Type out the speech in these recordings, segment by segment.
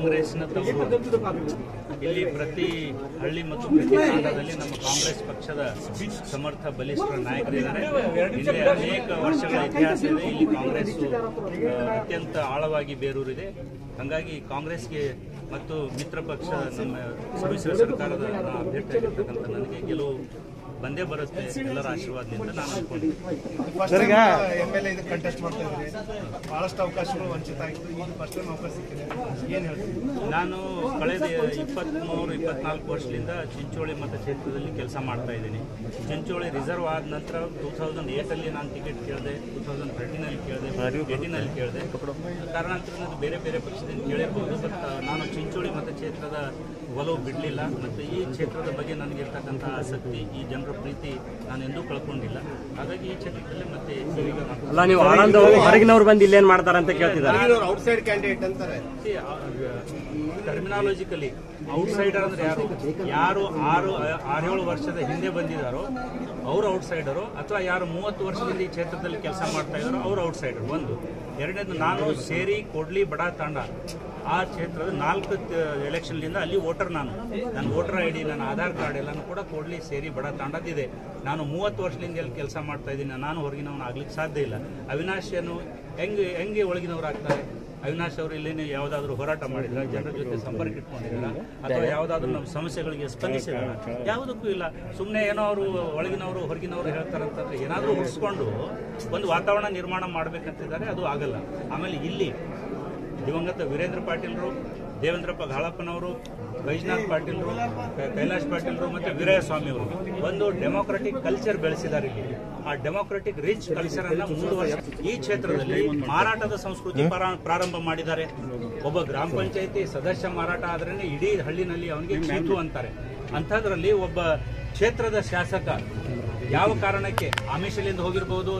ಕಾಂಗ್ರೆಸ್ನ ತವರು. ಇಲ್ಲಿ ಪ್ರತಿ ಹಳ್ಳಿ ಮತ್ತು ಪ್ರತಿ ತಾಂಡದಲ್ಲಿ ನಮ್ಮ ಕಾಂಗ್ರೆಸ್ ಪಕ್ಷದ ಸಮರ್ಥ ಬಲಿಷ್ಠ ನಾಯಕರಿದ್ದಾರೆ. ಹಿಂದೆ ಅನೇಕ ವರ್ಷಗಳ ಇತಿಹಾಸ ಇದೆ. ಇಲ್ಲಿ ಕಾಂಗ್ರೆಸ್ ಅತ್ಯಂತ ಆಳವಾಗಿ ಬೇರೂರಿದೆ. ಹಾಗಾಗಿ ಕಾಂಗ್ರೆಸ್ಗೆ ಮತ್ತು ಮಿತ್ರ ಪಕ್ಷ ನಮ್ಮ ಸಮ್ಮಿಶ್ರ ಸರ್ಕಾರದ ಅಭ್ಯರ್ಥಿಯಾಗಿರ್ತಕ್ಕಂಥ ನನಗೆ ಗೆಲುವು ಬಂದೇ ಬರುತ್ತೆ ಎಲ್ಲರ ಆಶೀರ್ವಾದದಿಂದ ನಾನು ಅನ್ಕೊಂಡಿದ್ದೀನಿ. MLA ಇದು ಕಂಟೆಸ್ಟ್ ಮಾಡ್ತಾ ಇದ್ರಿ, ಬಹಳಷ್ಟು ಅವಕಾಶಗಳು ವಂಚಿತ ಆಗಿತ್ತು, ಈಗ ಫಸ್ಟ್ ಟೈಮ್ ಅವಕಾಶ ಸಿಕ್ಕಿದೆ, ಏನು ಹೇಳ್ತೀನಿ? ನಾನು ಕಳೆದ 23-24 ವರ್ಷದಿಂದ ಚಿಂಚೋಳಿ ಮತಕ್ಷೇತ್ರದಲ್ಲಿ ಕೆಲಸ ಮಾಡ್ತಾ ಇದ್ದೀನಿ. ಚಿಂಚೋಳಿ ರಿಸರ್ವ್ ಆದ ನಂತರ 2008 ನಾನು ಟಿಕೆಟ್ ಕೇಳಿದೆ, 2013 ಕೇಳಿದೆ, 2018 ಕೇಳಿದೆ. ಕಾರಣಾಂತರದಿಂದ ಬೇರೆ ಬೇರೆ ಪಕ್ಷದಿಂದ ಕೇಳಿರ್ಬೋದು. ಬಟ್ ನಾನು ಚಿಂಚೋಳಿ ಮತಕ್ಷೇತ್ರದ ಒಲವು ಬಿಡಲಿಲ್ಲ ಮತ್ತು ಈ ಕ್ಷೇತ್ರದ ಬಗ್ಗೆ ನನಗಿರ್ತಕ್ಕಂಥ ಆಸಕ್ತಿ, ಈ ಜನರ ಪ್ರೀತಿ ನಾನು ಎಂದೂ ಕಳ್ಕೊಂಡಿಲ್ಲ. ಹಾಗಾಗಿ ಈ ಕ್ಷೇತ್ರದಲ್ಲಿ ಮತ್ತೆ ಅಲ್ಲ, ನೀವು ಹೊರಗಿನವ್ರು ಬಂದು ಇಲ್ಲೇನ್ ಮಾಡ್ತಾರೆ ಅಂತ ಕೇಳ್ತಿದ್ದಾರೆ. ಔಟ್ಸೈಡ್ ಕ್ಯಾಂಡಿಡೇಟ್ ಅಂತಾರೆ. ಟರ್ಮಿನಾಲಜಿಕಲಿ ಔಟ್ಸೈಡರ್ ಅಂದ್ರೆ ಯಾರು 6-7 ವರ್ಷದ ಹಿಂದೆ ಬಂದಿದ್ದಾರೋ ಅವರು ಔಟ್ಸೈಡರು, ಅಥವಾ ಯಾರು 30 ವರ್ಷದಿಂದ ಈ ಕ್ಷೇತ್ರದಲ್ಲಿ ಕೆಲಸ ಮಾಡ್ತಾ ಇದ್ದಾರೋ ಅವರು ಔಟ್ಸೈಡರ್. ಒಂದು. ಎರಡನೇದು, ನಾನು ಸೇರಿ ಕೊಡ್ಲಿ ಬಡ ತಾಂಡ ಆ ಕ್ಷೇತ್ರದ 4 ಎಲೆಕ್ಷನ್ಲಿಂದ ಅಲ್ಲಿ ವೋಟರ್. ನನ್ನ ವೋಟರ್ ID, ನನ್ನ ಆಧಾರ್ ಕಾರ್ಡ್ ಎಲ್ಲನೂ ಕೂಡ ಕೊಡ್ಲಿ ಸೇರಿ ಬಡ ತಾಂಡದಿದೆ. ನಾನು 30 ವರ್ಷದಿಂದ ಎಲ್ಲಿ ಕೆಲಸ ಮಾಡ್ತಾ ಇದ್ದೀನಿ. ನಾನು ಹೊರಗಿನವನು ಆಗ್ಲಿಕ್ಕೆ ಸಾಧ್ಯ ಇಲ್ಲ. ಅವಿನಾಶನು ಹೆಂಗೆ ಒಳಗಿನವ್ರು ಆಗ್ತಾರೆ? ಅವಿನಾಶ್ ಅವರು ಇಲ್ಲೇನು ಯಾವುದಾದ್ರೂ ಹೋರಾಟ ಮಾಡಿದ್ರ, ಜನರ ಜೊತೆ ಸಂಪರ್ಕ ಇಟ್ಕೊಂಡಿದ್ರ, ಅಥವಾ ಯಾವುದಾದ್ರೂ ನಮ್ಮ ಸಮಸ್ಯೆಗಳಿಗೆ ಸ್ಪಂದಿಸಿದಾರ? ಯಾವುದಕ್ಕೂ ಇಲ್ಲ. ಸುಮ್ಮನೆ ಏನೋ ಅವರು ಒಳಗಿನವರು ಹೊರಗಿನವರು ಹೇಳ್ತಾರಂತಂದ್ರೆ ಏನಾದರೂ ಉಳಿಸ್ಕೊಂಡು ಒಂದು ವಾತಾವರಣ ನಿರ್ಮಾಣ ಮಾಡಬೇಕಂತಿದ್ದಾರೆ. ಅದು ಆಗಲ್ಲ. ಆಮೇಲೆ ಇಲ್ಲಿ ದಿವಂಗತ ವೀರೇಂದ್ರ ಪಾಟೀಲ್ರು, ದೇವೇಂದ್ರಪ್ಪ ಗಾಳಪ್ಪನವರು, ವೈಜನಾಥ್ ಪಾಟೀಲ್ರು, ಕೈಲಾಶ್ ಪಾಟೀಲ್ರು ಮತ್ತು ವೀರಯ್ಯಸ್ವಾಮಿ ಅವರು ಒಂದು ಡೆಮೋಕ್ರೆಟಿಕ್ ಕಲ್ಚರ್ ಬೆಳೆಸಿದ್ದಾರೆ. ಇಲ್ಲಿ ಆ ಡೆಮೋಕ್ರೆಟಿಕ್ ರಿಚ್ ಕಲ್ಚರ್ ಅನ್ನ ಮುಂದುವರಿಸ ಈ ಕ್ಷೇತ್ರದಲ್ಲಿ ಮಾರಾಟದ ಸಂಸ್ಕೃತಿ ಪ್ರಾರಂಭ ಮಾಡಿದ್ದಾರೆ. ಒಬ್ಬ ಗ್ರಾಮ ಪಂಚಾಯತಿ ಸದಸ್ಯ ಮಾರಾಟ ಆದ್ರೇನೆ ಇಡೀ ಹಳ್ಳಿನಲ್ಲಿ ಅವನಿಗೆ ಚೀತು ಅಂತಾರೆ. ಅಂಥದ್ರಲ್ಲಿ ಒಬ್ಬ ಕ್ಷೇತ್ರದ ಶಾಸಕ ಯಾವ ಕಾರಣಕ್ಕೆ ಆಮಿಷಲಿಂದ ಹೋಗಿರ್ಬೋದು,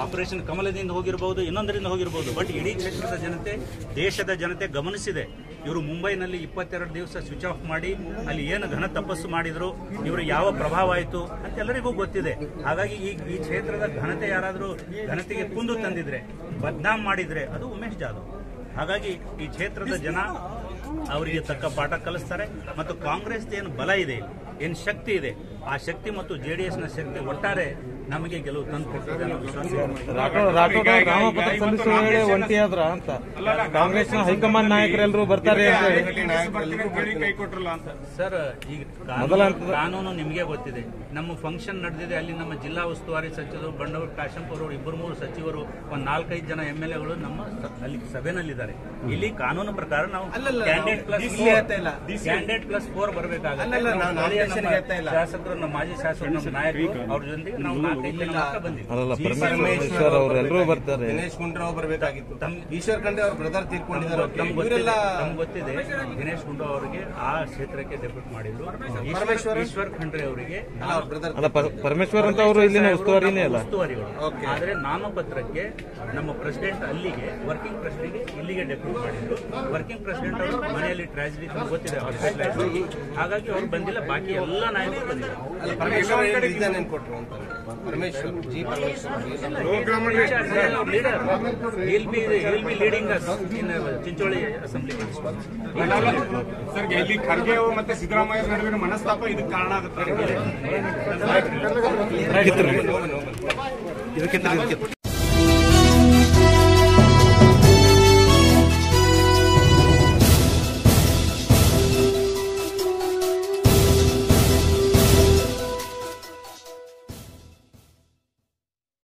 ಆಪರೇಷನ್ ಕಮಲದಿಂದ ಹೋಗಿರ್ಬೋದು, ಇನ್ನೊಂದರಿಂದ ಹೋಗಿರ್ಬೋದು, ಬಟ್ ಇಡೀ ಕ್ಷೇತ್ರದ ಜನತೆ, ದೇಶದ ಜನತೆ ಗಮನಿಸಿದೆ. ಇವರು ಮುಂಬೈನಲ್ಲಿ 22 ದಿವಸ ಸ್ವಿಚ್ ಆಫ್ ಮಾಡಿ ಅಲ್ಲಿ ಏನು ಘನ ತಪಸ್ಸು ಮಾಡಿದ್ರು, ಇವರು ಯಾವ ಪ್ರಭಾವ ಆಯಿತು ಅಂತ ಎಲ್ಲರಿಗೂ ಗೊತ್ತಿದೆ. ಹಾಗಾಗಿ ಈ ಕ್ಷೇತ್ರದ ಘನತೆ ಯಾರಾದರೂ ಘನತೆಗೆ ಕುಂದು ತಂದಿದ್ರೆ, ಬದ್ನಾಮ್ ಮಾಡಿದ್ರೆ ಅದು ಉಮೇಶ್ ಜಾಧವ್. ಹಾಗಾಗಿ ಈ ಕ್ಷೇತ್ರದ ಜನ ಅವರಿಗೆ ತಕ್ಕ ಪಾಠ ಕಲಿಸ್ತಾರೆ. ಮತ್ತು ಕಾಂಗ್ರೆಸ್ ಏನು ಬಲ ಇದೆ, ಏನು ಶಕ್ತಿ ಇದೆ, ಆ ಶಕ್ತಿ ಮತ್ತು JDSನ ಶಕ್ತಿ ಒಟ್ಟಾರೆ ನಮಗೆ ಗೆಲುವು ತಂದು ಕೊಡ್ತದೆ ಅನ್ನೋ ಒಂಟಿಯಾದ್ರ ಅಂತ ಕಾಂಗ್ರೆಸ್ನ ಹೈಕಮಾಂಡ್ ನಾಯಕರೆಲ್ಲರೂ ಬರ್ತಾರೆ ಸರ್. ಈಗ ಕಾನೂನು ನಿಮಗೆ ಗೊತ್ತಿದೆ. ನಮ್ಮ ಫಂಕ್ಷನ್ ನಡೆದಿದೆ, ಅಲ್ಲಿ ನಮ್ಮ ಜಿಲ್ಲಾ ಉಸ್ತುವಾರಿ ಸಚಿವರು ಬಂಡೂರು ಕಾಶಂಪುರ್ ಅವರು 2-3 ಸಚಿವರು, ಒಂದು 4-5 ಜನ MLAಗಳು ನಮ್ಮ ಅಲ್ಲಿ ಸಭೆನಲ್ಲಿದ್ದಾರೆ. ಇಲ್ಲಿ ಕಾನೂನು ಪ್ರಕಾರ ನಾವು ಕ್ಯಾಂಡಿಡೇಟ್ ಪ್ಲಸ್ 4 ಬರಬೇಕಾಗುತ್ತೆ. ಶಾಸಕರು, ನಮ್ಮ ಮಾಜಿ ಶಾಸಕರು, ನಮ್ಮ ನಾಯಕರು, ಅವ್ರ ಜೊತೆಗೆ ನಾವು 4-5 ಜನ ಮಾತ್ರ ಬಂದಿದ್ದೀವಿ. ಪರಮೇಶ್ವರ್ ಅವರೆಲ್ಲರೂ ಬರ್ತಾರೆ. ದಿನೇಶ್ ಗುಂಡೂರಾವ್ ಬರಬೇಕಾಗಿತ್ತು. ಈಶ್ವರ್ ಖಂಡ್ರೆ ಅವ್ರ ಬ್ರದರ್ ತೀರ್ಕೊಂಡಿದ್ದಾರೆ. ನಮ್ಗೆ ಗೊತ್ತಿದೆ. ದಿನೇಶ್ ಗುಂಡೂರಾವ್ ಅವರಿಗೆ ಆ ಕ್ಷೇತ್ರಕ್ಕೆ ಡೆಪ್ಯೂಟ್ ಮಾಡಿದ್ರು. ಈಶ್ವರ್ ಖಂಡ್ರೆ ಅವರಿಗೆ ಪರಮೇಶ್ವರ್ ಅಂತ ಅವರು ಇಲ್ಲಿನ ಉಸ್ತುವಾರಿನೇ ಅಲ್ಲ, ಉಸ್ತುವಾರಿಗಳು. ಆದ್ರೆ ನಾಮಪತ್ರಕ್ಕೆ ನಮ್ಮ ಪ್ರೆಸಿಡೆಂಟ್ ಅಲ್ಲಿಗೆ, ವರ್ಕಿಂಗ್ ಪ್ರೆಸಿಡೆಂಟ್ ಇಲ್ಲಿಗೆ ಡೆಪ್ಯೂಟ್ ಮಾಡಿದ್ರು. ವರ್ಕಿಂಗ್ ಪ್ರೆಸಿಡೆಂಟ್ ಅವರು ಮನೆಯಲ್ಲಿ ಟ್ರಾಜಿಡಿ ಗೊತ್ತಿದೆ, ಹಾಸ್ಪಿಟಲ್. ಹಾಗಾಗಿ ಅವ್ರು ಬಂದಿಲ್ಲ. ಬಾಕಿ ಎಲ್ಲ ನಾಯಕರು ಬಂದಿದ್ದಾರೆ. ಚಿಂಚೋಳಿ ಅಸೆಂಬ್ಲಿ ಸರ್, ಇಲ್ಲಿ ಖರ್ಗೆ ಅವರು ಮತ್ತೆ ಸಿದ್ದರಾಮಯ್ಯ ನಡುವಿನ ಮನಸ್ತಾಪ ಇದಕ್ಕೆ ಕಾರಣ ಆಗುತ್ತೆ.